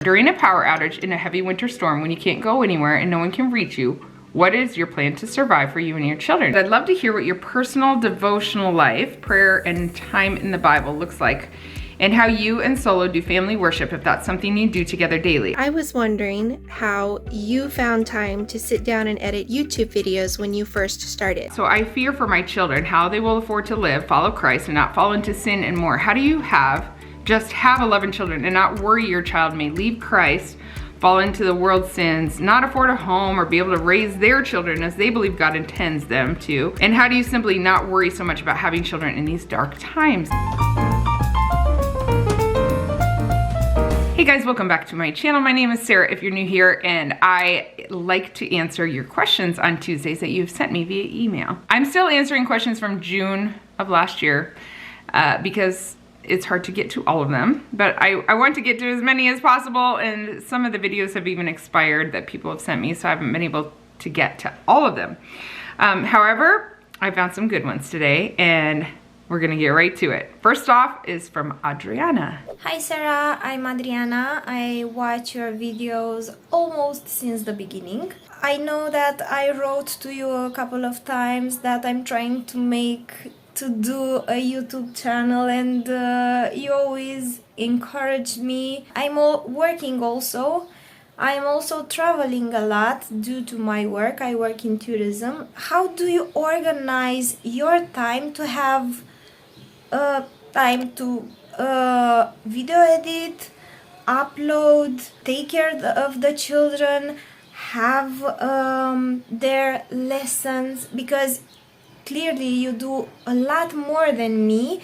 During a power outage in a heavy winter storm when you can't go anywhere and no one can reach you, what is your plan to survive for you and your children? I'd love to hear what your personal devotional life, prayer, and time in the Bible looks like, and how you and Solo do family worship if that's something you do together daily. I was wondering how you found time to sit down and edit YouTube videos when you first started. So I fear for my children, how they will afford to live, follow Christ, and not fall into sin and more. How do you just have 11 children and not worry your child may leave Christ, fall into the world's sins, not afford a home, or be able to raise their children as they believe God intends them to? And how do you simply not worry so much about having children in these dark times? Hey guys, welcome back to my channel. My name is Sarah if you're new here, and I like to answer your questions on Tuesdays that you've sent me via email. I'm still answering questions from June of last year because it's hard to get to all of them, but I want to get to as many as possible, and some of the videos have even expired that people have sent me, so I haven't been able to get to all of them. However, I found some good ones today, and we're gonna get right to it. First off is from Adriana. Hi Sarah, I'm Adriana. I watch your videos almost since the beginning. I know that I wrote to you a couple of times that I'm trying to do a YouTube channel, and you always encouraged me. I'm working also. I'm also traveling a lot due to my work. I work in tourism. How do you organize your time to have time to video edit, upload, take care of the children, have their lessons? Because clearly you do a lot more than me,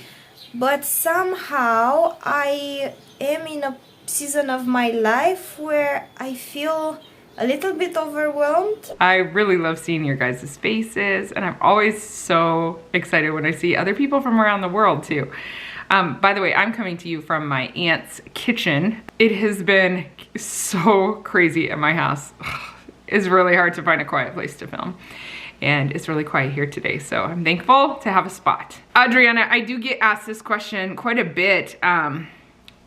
but somehow I am in a season of my life where I feel a little bit overwhelmed. I really love seeing your guys' faces, and I'm always so excited when I see other people from around the world too. By the way, I'm coming to you from my aunt's kitchen. It has been so crazy at my house. It's really hard to find a quiet place to film, and it's really quiet here today, so I'm thankful to have a spot. Adriana, I do get asked this question quite a bit.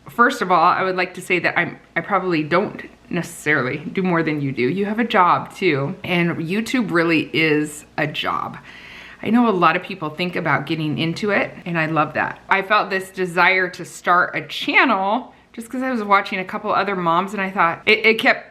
First of all, I would like to say that I probably don't necessarily do more than you do. You have a job too, and YouTube really is a job. I know a lot of people think about getting into it, and I love that. I felt this desire to start a channel just because I was watching a couple other moms, and I thought it kept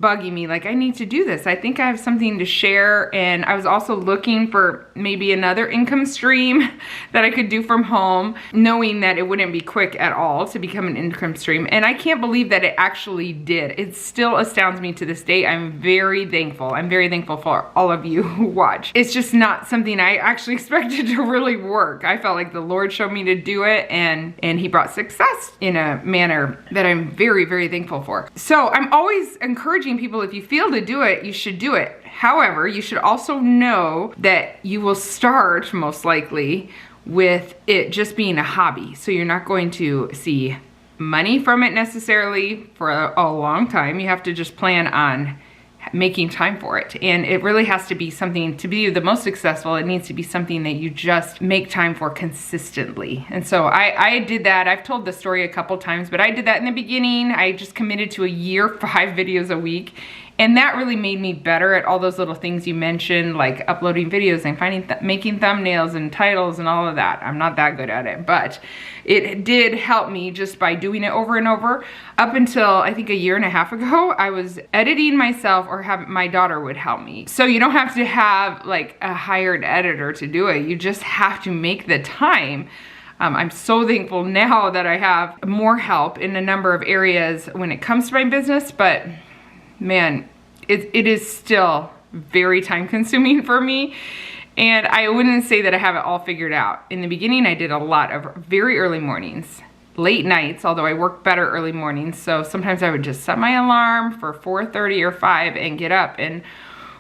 bugging me, like, I need to do this. I think I have something to share, and I was also looking for maybe another income stream that I could do from home, knowing that it wouldn't be quick at all to become an income stream, and I can't believe that it actually did. It still astounds me to this day. I'm very thankful. I'm very thankful for all of you who watch. It's just not something I actually expected to really work. I felt like the Lord showed me to do it, and he brought success in a manner that I'm very, very thankful for. So I'm always encouraging people, if you feel to do it, you should do it. However, you should also know that you will start most likely with it just being a hobby. So you're not going to see money from it necessarily for a long time. You have to just plan on making time for it, and it really has to be something, to be the most successful, it needs to be something that you just make time for consistently. And so I did that. I've told the story a couple times, but I did that in the beginning. I just committed to a year, 5 videos a week, and that really made me better at all those little things you mentioned, like uploading videos and making thumbnails and titles and all of that. I'm not that good at it, but it did help me just by doing it over and over. Up until I think a year and a half ago, I was editing myself, or my daughter would help me. So you don't have to have like a hired editor to do it. You just have to make the time. I'm so thankful now that I have more help in a number of areas when it comes to my business, but man, it is still very time consuming for me. And I wouldn't say that I have it all figured out. In the beginning, I did a lot of very early mornings, late nights, although I work better early mornings. So sometimes I would just set my alarm for 4:30 or 5 and get up and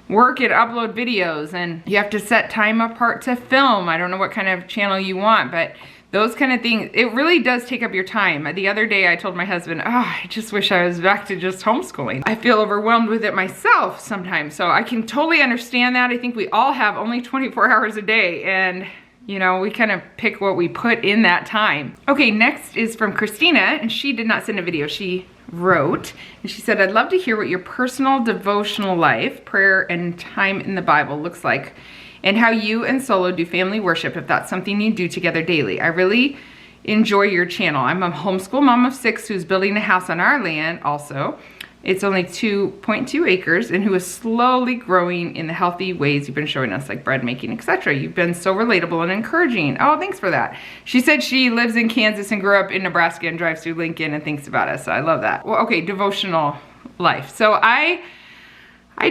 work and upload videos. And you have to set time apart to film. I don't know what kind of channel you want, but those kind of things, it really does take up your time. The other day I told my husband, I just wish I was back to just homeschooling. I feel overwhelmed with it myself sometimes, so I can totally understand that. I think we all have only 24 hours a day, and you know, we kind of pick what we put in that time. Okay, next is from Christina, and she did not send a video. She wrote. And she said, I'd love to hear what your personal devotional life, prayer, and time in the Bible looks like, and how you and Solo do family worship, if that's something you do together daily. I really enjoy your channel. I'm a homeschool mom of 6 who's building a house on our land also. It's only 2.2 acres, and who is slowly growing in the healthy ways you've been showing us, like bread making, etc. You've been so relatable and encouraging. Oh, thanks for that. She said she lives in Kansas and grew up in Nebraska and drives through Lincoln and thinks about us. So I love that. Well, okay, devotional life. So I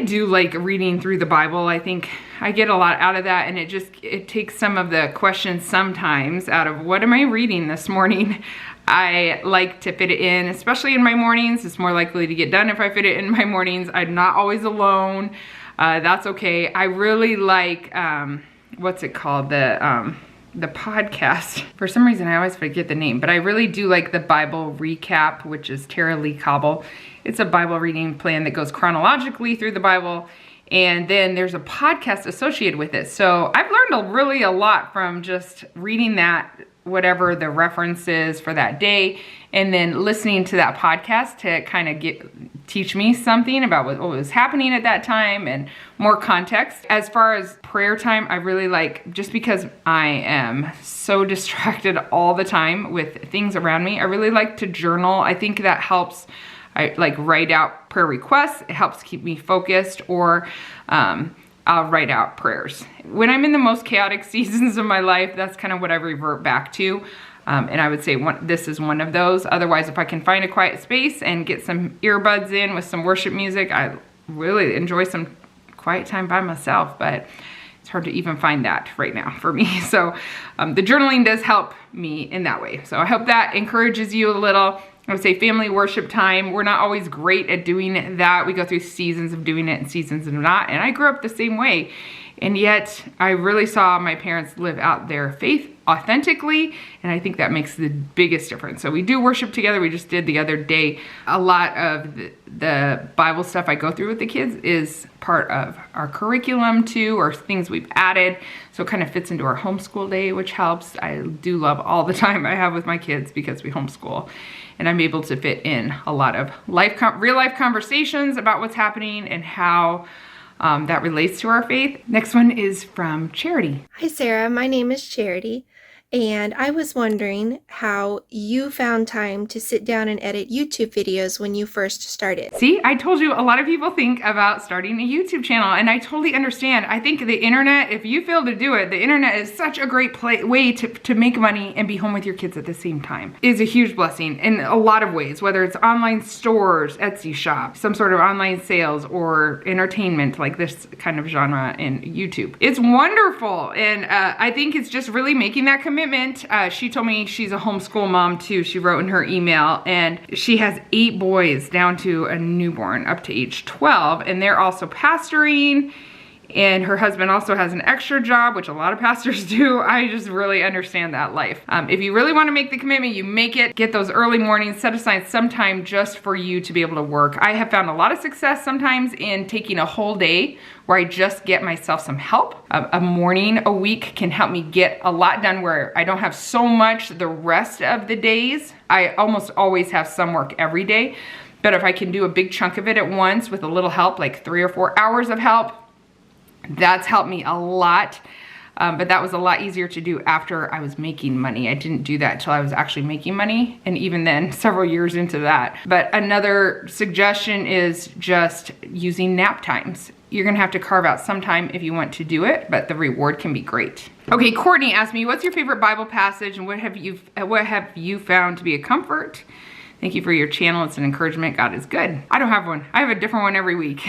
do like reading through the Bible. I think I get a lot out of that, and it takes some of the questions sometimes out of what am I reading this morning. I like to fit it in, especially in my mornings. It's more likely to get done if I fit it in my mornings. I'm not always alone. That's okay. I really like, what's it called? The podcast. For some reason, I always forget the name, but I really do like the Bible Recap, which is Tara Lee Cobble. It's a Bible reading plan that goes chronologically through the Bible, and then there's a podcast associated with it. So I've learned really a lot from just reading that, whatever the reference is for that day, and then listening to that podcast to kind of teach me something about what was happening at that time and more context. As far as prayer time, I really like, just because I am so distracted all the time with things around me, I really like to journal. I think that helps. I like write out prayer requests. It helps keep me focused, or I'll write out prayers. When I'm in the most chaotic seasons of my life, that's kind of what I revert back to. And I would say this is one of those. Otherwise, if I can find a quiet space and get some earbuds in with some worship music, I really enjoy some quiet time by myself, but it's hard to even find that right now for me. So the journaling does help me in that way. So I hope that encourages you a little. I would say family worship time. We're not always great at doing that. We go through seasons of doing it and seasons of not. And I grew up the same way. And yet I really saw my parents live out their faith authentically. And I think that makes the biggest difference. So we do worship together. We just did the other day. A lot of the Bible stuff I go through with the kids is part of our curriculum too, or things we've added. So it kind of fits into our homeschool day, which helps. I do love all the time I have with my kids because we homeschool. And I'm able to fit in a lot of real life conversations about what's happening and how that relates to our faith. Next one is from Charity. Hi, Sarah. My name is Charity, and I was wondering how you found time to sit down and edit YouTube videos when you first started. See, I told you a lot of people think about starting a YouTube channel, and I totally understand. I think the internet, if you fail to do it, the internet is such a great way to make money and be home with your kids at the same time. It is a huge blessing in a lot of ways, whether it's online stores, Etsy shop, some sort of online sales, or entertainment like this kind of genre in YouTube. It's wonderful, and I think it's just really making that commitment. She told me she's a homeschool mom too. She wrote in her email, and she has 8 boys down to a newborn up to age 12, and they're also pastoring, and her husband also has an extra job, which a lot of pastors do. I just really understand that life. If you really want to make the commitment, you make it. Get those early mornings, set aside some time just for you to be able to work. I have found a lot of success sometimes in taking a whole day where I just get myself some help. A morning a week can help me get a lot done where I don't have so much the rest of the days. I almost always have some work every day, but if I can do a big chunk of it at once with a little help, like 3 or 4 hours of help, that's helped me a lot. But that was a lot easier to do after I was making money. I didn't do that until I was actually making money, and even then, several years into that. But another suggestion is just using nap times. You're gonna have to carve out some time if you want to do it, but the reward can be great. Okay, Courtney asked me, what's your favorite Bible passage, and what have you found to be a comfort? Thank you for your channel. It's an encouragement. God is good. I don't have one. I have a different one every week.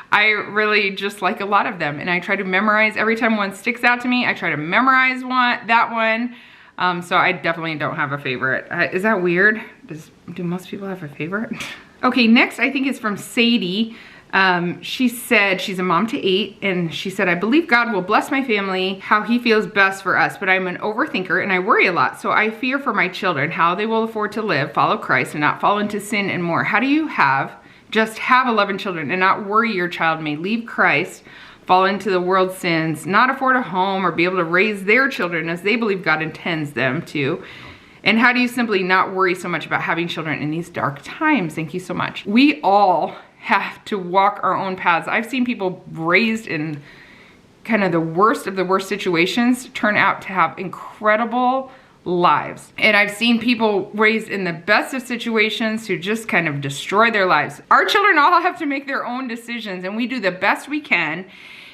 I really just like a lot of them, and I try to memorize. Every time one sticks out to me, I try to memorize that one. So I definitely don't have a favorite. Is that weird? Do most people have a favorite? Okay, next I think is from Sadie. She said she's a mom to 8, and she said, I believe God will bless my family how he feels best for us, but I'm an overthinker and I worry a lot. So I fear for my children, how they will afford to live, follow Christ, and not fall into sin and more. How do you just have 11 children and not worry your child may leave Christ, fall into the world's sins, not afford a home, or be able to raise their children as they believe God intends them to, And how do you simply not worry so much about having children in these dark times? Thank you so much. We all have to walk our own paths. I've seen people raised in kind of the worst situations turn out to have incredible lives. And I've seen people raised in the best of situations who just kind of destroy their lives. Our children all have to make their own decisions, and we do the best we can,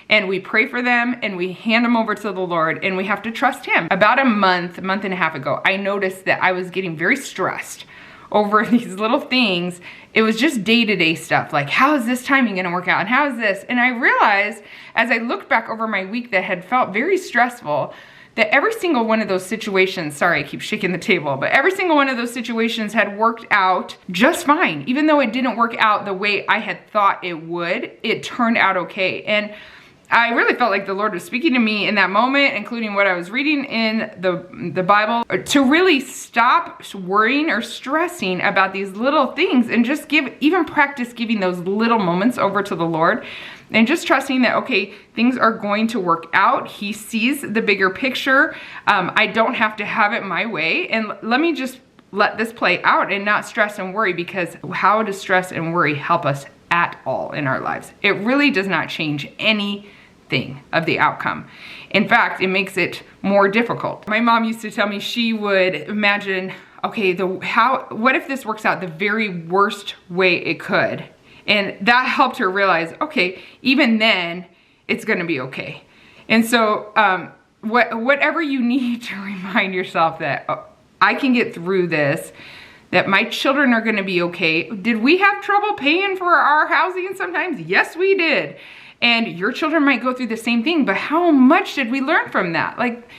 and we pray for them, and we hand them over to the Lord, and we have to trust Him. About a month and a half ago, I noticed that I was getting very stressed over these little things. It was just day-to-day stuff, like how is this timing gonna work out, and how is this? And I realized as I looked back over my week that had felt very stressful, that every single one of those situations, sorry, I keep shaking the table, but every single one of those situations had worked out just fine. Even though it didn't work out the way I had thought it would, it turned out okay. And I really felt like the Lord was speaking to me in that moment, including what I was reading in the Bible, to really stop worrying or stressing about these little things and just even practice giving those little moments over to the Lord and just trusting that, okay, things are going to work out. He sees the bigger picture. I don't have to have it my way. And let me just let this play out and not stress and worry, because how does stress and worry help us at all in our lives? It really does not change anything of the outcome. In fact, it makes it more difficult. My mom used to tell me she would imagine, okay, what if this works out the very worst way it could? And that helped her realize, okay, even then, it's gonna be okay. And so whatever you need to remind yourself that I can get through this, that my children are gonna be okay. Did we have trouble paying for our housing sometimes? Yes, we did. And your children might go through the same thing, but how much did we learn from that? Like,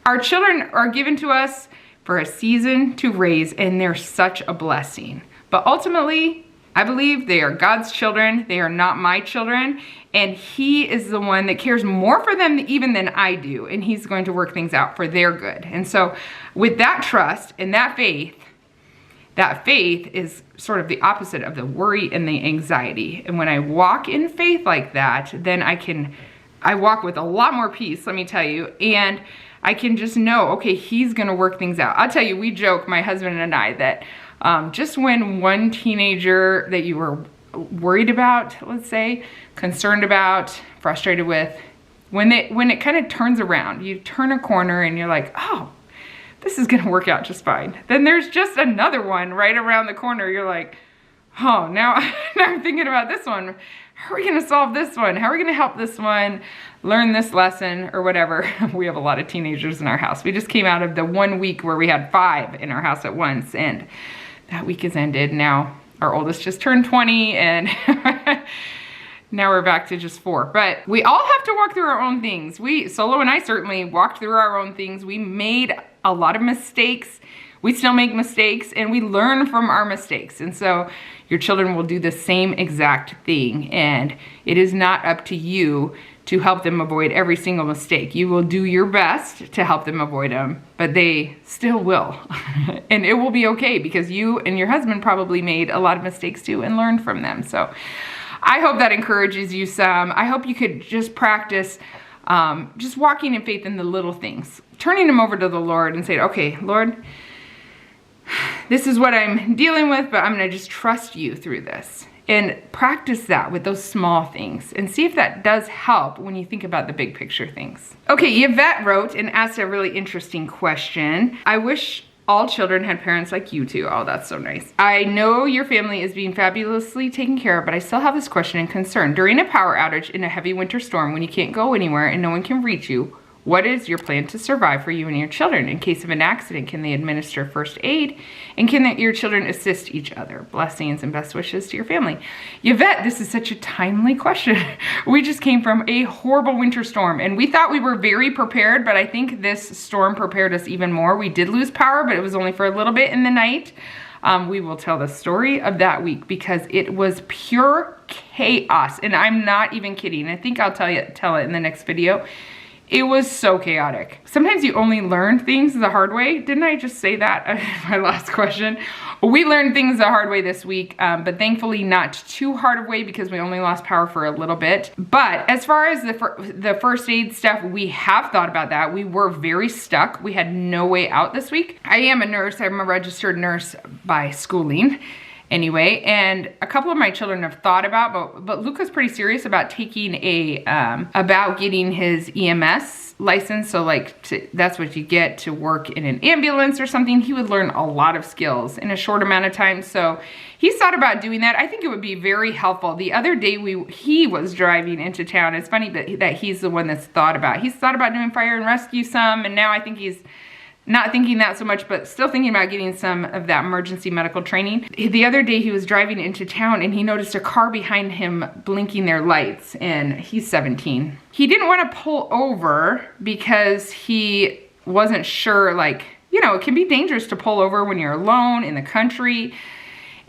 our children are given to us for a season to raise, and they're such a blessing. But ultimately, I believe they are God's children. They are not my children. And He is the one that cares more for them even than I do. And He's going to work things out for their good. And so with that trust and that faith is sort of the opposite of the worry and the anxiety. And when I walk in faith like that, then I walk with a lot more peace, let me tell you. And I can just know, okay, He's gonna work things out. I'll tell you, we joke, my husband and I, that just when one teenager that you were worried about, let's say, concerned about, frustrated with, when it kind of turns around, you turn a corner and you're like, oh, this is gonna work out just fine. Then there's just another one right around the corner. You're like, oh, now I'm thinking about this one. How are we gonna solve this one? How are we gonna help this one learn this lesson or whatever? We have a lot of teenagers in our house. We just came out of the 1 week where we had 5 in our house at once, and that week has ended. Now our oldest just turned 20, and now we're back to just 4. But we all have to walk through our own things. Solo and I certainly walked through our own things. We made a lot of mistakes. We still make mistakes, and we learn from our mistakes. And so your children will do the same exact thing. And it is not up to you to help them avoid every single mistake. You will do your best to help them avoid them, but they still will. And it will be okay, because you and your husband probably made a lot of mistakes too and learned from them. So I hope that encourages you some. I hope you could just practice just walking in faith in the little things, turning them over to the Lord and saying, okay, Lord, this is what I'm dealing with, but I'm gonna just trust you through this. And practice that with those small things and see if that does help when you think about the big picture things. Okay, Yvette wrote and asked a really interesting question. I wish all children had parents like you two. Oh, that's so nice. I know your family is being fabulously taken care of, but I still have this question and concern. During a power outage in a heavy winter storm, when you can't go anywhere and no one can reach you, what is your plan to survive for you and your children? In case of an accident, can they administer first aid? And can your children assist each other? Blessings and best wishes to your family. Yvette, this is such a timely question. We just came from a horrible winter storm, and we thought we were very prepared, but I think this storm prepared us even more. We did lose power, but it was only for a little bit in the night. We will tell the story of that week because it was pure chaos, and I'm not even kidding. I think I'll tell it in the next video. It was so chaotic. Sometimes you only learn things the hard way. Didn't I just say that in my last question? We learned things the hard way this week, but thankfully not too hard of way because we only lost power for a little bit. But as far as the first aid stuff, we have thought about that. We were very stuck. We had no way out this week. I am a nurse. I'm a registered nurse by schooling. Anyway, and a couple of my children have thought about, but Luka's pretty serious about taking about getting his EMS license. So like, that's what you get to work in an ambulance or something. He would learn a lot of skills in a short amount of time. So he's thought about doing that. I think it would be very helpful. The other day he was driving into town. It's funny that he's the one that's thought about. He's thought about doing fire and rescue some, and now I think he's not thinking that so much, but still thinking about getting some of that emergency medical training. The other day he was driving into town and he noticed a car behind him blinking their lights, and he's 17. He didn't want to pull over because he wasn't sure, like, you know, it can be dangerous to pull over when you're alone in the country,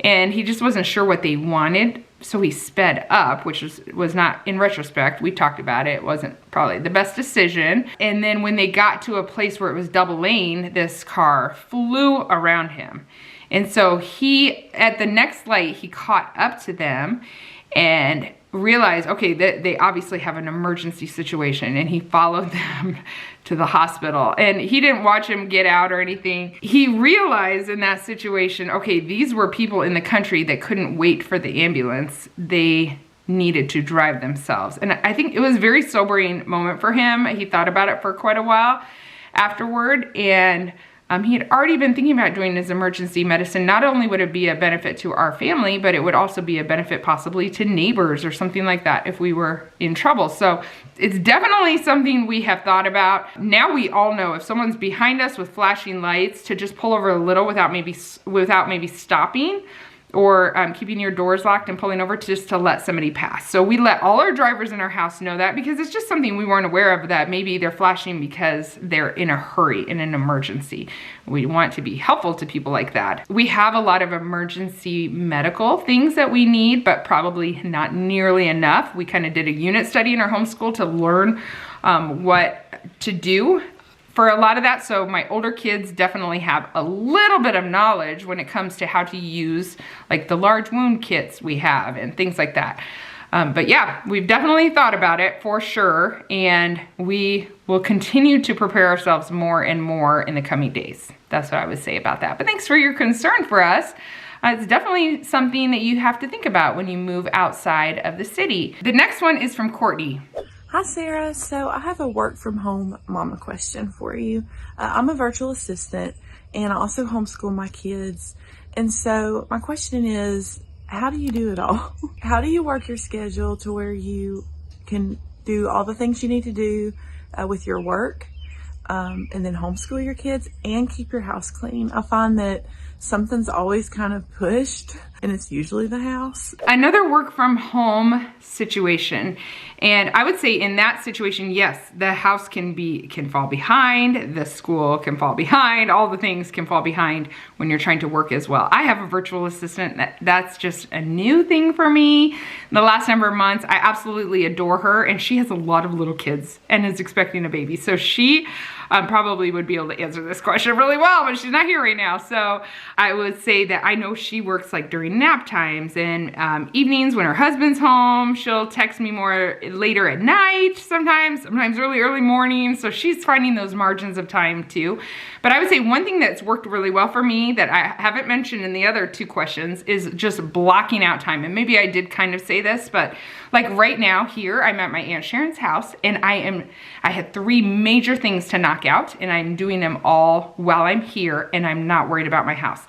and he just wasn't sure what they wanted. So he sped up, which was not, in retrospect, we talked about it, wasn't probably the best decision. And then when they got to a place where it was double lane, this car flew around him. And so at the next light, he caught up to them and realized, okay, that they obviously have an emergency situation, and he followed them to the hospital. And he didn't watch him get out or anything. He realized in that situation, okay, these were people in the country that couldn't wait for the ambulance. They needed to drive themselves. And I think it was a very sobering moment for him. He thought about it for quite a while afterward, and he had already been thinking about doing his emergency medicine. Not only would it be a benefit to our family, but it would also be a benefit possibly to neighbors or something like that if we were in trouble. So it's definitely something we have thought about. Now we all know if someone's behind us with flashing lights, to just pull over a little without maybe stopping, or keeping your doors locked and pulling over just to let somebody pass. So we let all our drivers in our house know that, because it's just something we weren't aware of, that maybe they're flashing because they're in a hurry, in an emergency. We want to be helpful to people like that. We have a lot of emergency medical things that we need, but probably not nearly enough. We kind of did a unit study in our homeschool to learn what to do for a lot of that. So my older kids definitely have a little bit of knowledge when it comes to how to use like the large wound kits we have and things like that. But yeah, we've definitely thought about it for sure, and we will continue to prepare ourselves more and more in the coming days. That's what I would say about that. But thanks for your concern for us. It's definitely something that you have to think about when you move outside of the city. The next one is from Courtney. Hi Sarah, so I have a work from home mama question for you. I'm a virtual assistant and I also homeschool my kids. And so my question is, how do you do it all? How do you work your schedule to where you can do all the things you need to do with your work, and then homeschool your kids and keep your house clean? I find that something's always kind of pushed, and it's usually the house. Another work from home situation. And I would say in that situation, yes, the house can fall behind, the school can fall behind, all the things can fall behind when you're trying to work as well. I have a virtual assistant. That's just a new thing for me. The last number of months, I absolutely adore her, and she has a lot of little kids and is expecting a baby. So she probably would be able to answer this question really well, but she's not here right now. So I would say that I know she works like during nap times and evenings when her husband's home. She'll text me more later at night, sometimes early morning. So she's finding those margins of time too. But I would say one thing that's worked really well for me that I haven't mentioned in the other two questions is just blocking out time. And maybe I did kind of say this, but like right now here, I'm at my Aunt Sharon's house, and I had 3 major things to knock out, and I'm doing them all while I'm here, and I'm not worried about my house.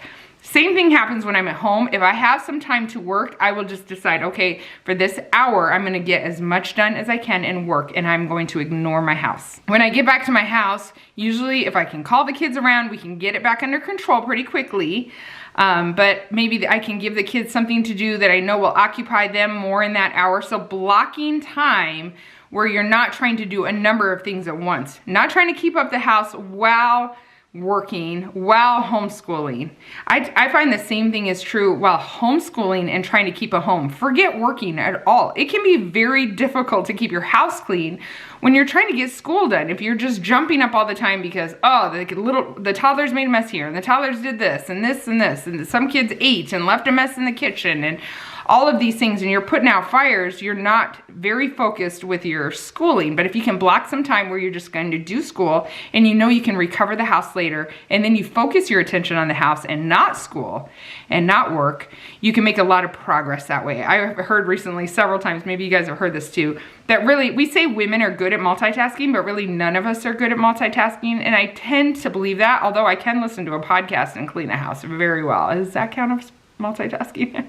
Same thing happens when I'm at home. If I have some time to work, I will just decide, okay, for this hour, I'm gonna get as much done as I can and work, and I'm going to ignore my house. When I get back to my house, usually if I can call the kids around, we can get it back under control pretty quickly. But maybe I can give the kids something to do that I know will occupy them more in that hour. So blocking time where you're not trying to do a number of things at once. Not trying to keep up the house while working while homeschooling. I find the same thing is true while homeschooling and trying to keep a home. Forget working at all. It can be very difficult to keep your house clean when you're trying to get school done. If you're just jumping up all the time because, oh, the toddlers made a mess here and the toddlers did this and this and this and some kids ate and left a mess in the kitchen and all of these things, and you're putting out fires, you're not very focused with your schooling. But if you can block some time where you're just going to do school and you know you can recover the house later, and then you focus your attention on the house and not school and not work, you can make a lot of progress that way. I've heard recently several times, maybe you guys have heard this too, that really we say women are good at multitasking, but really none of us are good at multitasking. And I tend to believe that, although I can listen to a podcast and clean a house very well. Does that count as multitasking?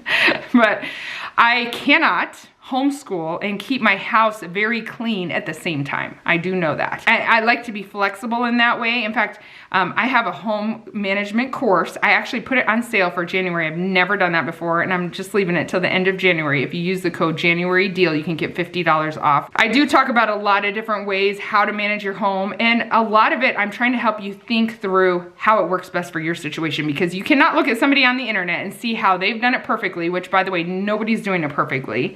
But I cannot homeschool and keep my house very clean at the same time. I do know that. I like to be flexible in that way. In fact, I have a home management course. I actually put it on sale for January. I've never done that before, and I'm just leaving it till the end of January. If you use the code JANUARYDEAL, you can get $50 off. I do talk about a lot of different ways how to manage your home, and a lot of it I'm trying to help you think through how it works best for your situation, because you cannot look at somebody on the internet and see how they've done it perfectly, which, by the way, nobody's doing it perfectly,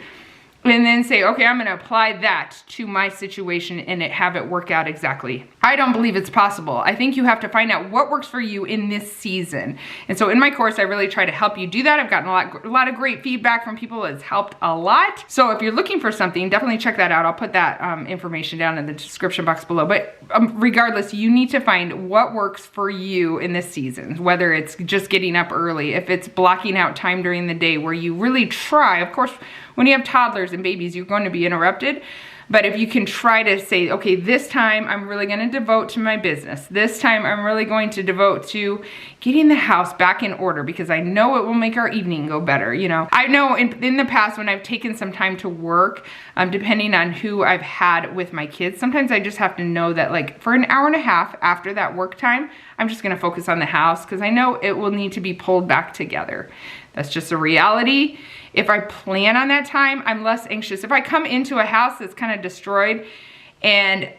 and then say, okay, I'm gonna apply that to my situation and have it work out exactly. I don't believe it's possible. I think you have to find out what works for you in this season. And so in my course, I really try to help you do that. I've gotten a lot of great feedback from people. It's helped a lot. So if you're looking for something, definitely check that out. I'll put that information down in the description box below. But regardless, you need to find what works for you in this season, whether it's just getting up early, if it's blocking out time during the day where you really try. Of course, when you have toddlers and babies, you're going to be interrupted. But if you can try to say, okay, this time I'm really going to devote to my business. This time I'm really going to devote to getting the house back in order, because I know it will make our evening go better. You know, I know in the past when I've taken some time to work, depending on who I've had with my kids, sometimes I just have to know that, like, for an hour and a half after that work time, I'm just going to focus on the house because I know it will need to be pulled back together. That's just a reality. If I plan on that time, I'm less anxious. If I come into a house that's kind of destroyed and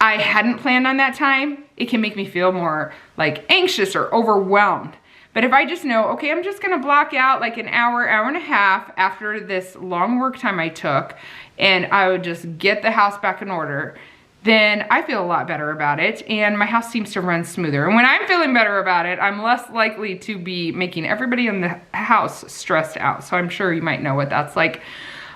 I hadn't planned on that time, it can make me feel more like anxious or overwhelmed. But if I just know, okay, I'm just gonna block out like an hour, hour and a half after this long work time I took, and I would just get the house back in order, then I feel a lot better about it, and my house seems to run smoother. And when I'm feeling better about it, I'm less likely to be making everybody in the house stressed out. So I'm sure you might know what that's like.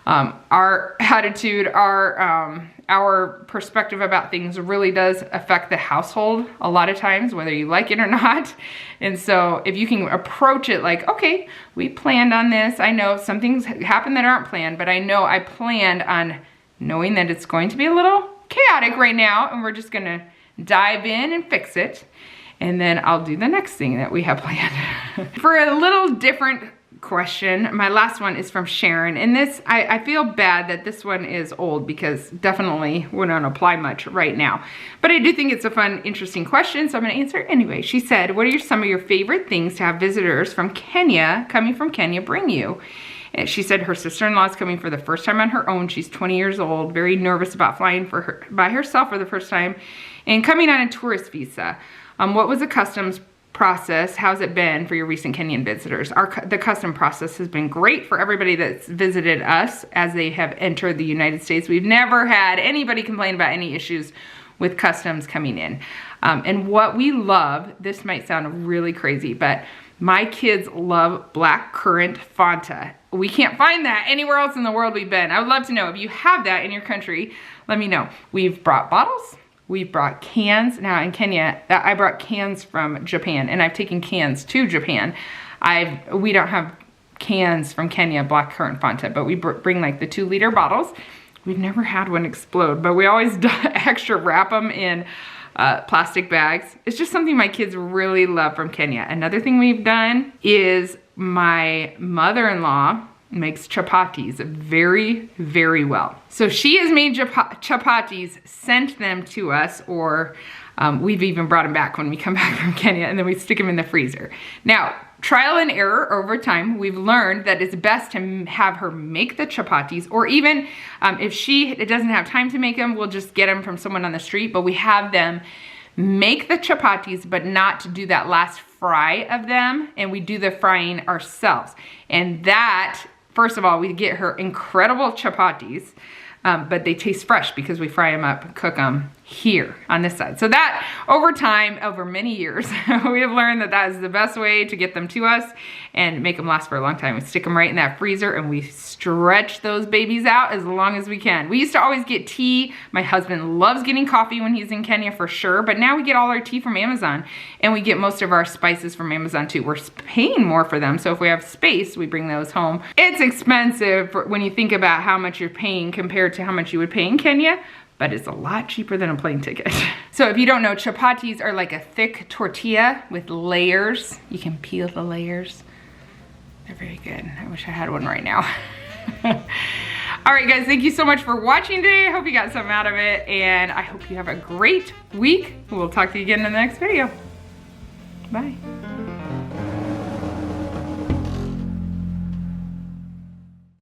Our attitude, our perspective about things really does affect the household a lot of times, whether you like it or not. And so if you can approach it like, okay, we planned on this. I know some things happen that aren't planned, but I know I planned on knowing that it's going to be a little chaotic right now, and we're just gonna dive in and fix it, and then I'll do the next thing that we have planned. For a little different question, my last one is from Sharon, and this, I feel bad that this one is old because definitely wouldn't apply much right now, but I do think it's a fun, interesting question, so I'm gonna answer it anyway. She said, what are some of your favorite things to have visitors from Kenya, coming from Kenya, bring you? And she said her sister-in-law is coming for the first time on her own. She's 20 years old, very nervous about flying by herself for the first time, and coming on a tourist visa. What was the customs process? How's it been for your recent Kenyan visitors? The custom process has been great for everybody that's visited us as they have entered the United States. We've never had anybody complain about any issues with customs coming in. And what we love, this might sound really crazy, but my kids love black currant Fanta. We can't find that anywhere else in the world we've been. I would love to know if you have that in your country. Let me know. We've brought bottles. We've brought cans. Now in Kenya, I brought cans from Japan, and I've taken cans to Japan. We don't have cans from Kenya, black currant Fanta, but we bring like the 2-liter bottles. We've never had one explode, but we always extra wrap them in plastic bags. It's just something my kids really love from Kenya. Another thing we've done is my mother-in-law makes chapatis very, very well. So she has made chapatis, sent them to us, or we've even brought them back when we come back from Kenya, and then we stick them in the freezer. Now, trial and error over time, we've learned that it's best to have her make the chapatis, or even if she doesn't have time to make them, we'll just get them from someone on the street, but we have them make the chapatis, but not to do that last fry of them, and we do the frying ourselves. And that, first of all, we get her incredible chapatis, but they taste fresh because we fry them up and cook them here on this side. So that, over time, over many years, we have learned that that is the best way to get them to us and make them last for a long time. We stick them right in that freezer and we stretch those babies out as long as we can. We used to always get tea. My husband loves getting coffee when he's in Kenya for sure, but now we get all our tea from Amazon, and we get most of our spices from Amazon too. We're paying more for them, so if we have space, we bring those home. It's expensive when you think about how much you're paying compared to how much you would pay in Kenya, but it's a lot cheaper than a plane ticket. So if you don't know, chapatis are like a thick tortilla with layers. You can peel the layers. They're very good. I wish I had one right now. All right, guys, thank you so much for watching today. I hope you got something out of it, and I hope you have a great week. We'll talk to you again in the next video. Bye.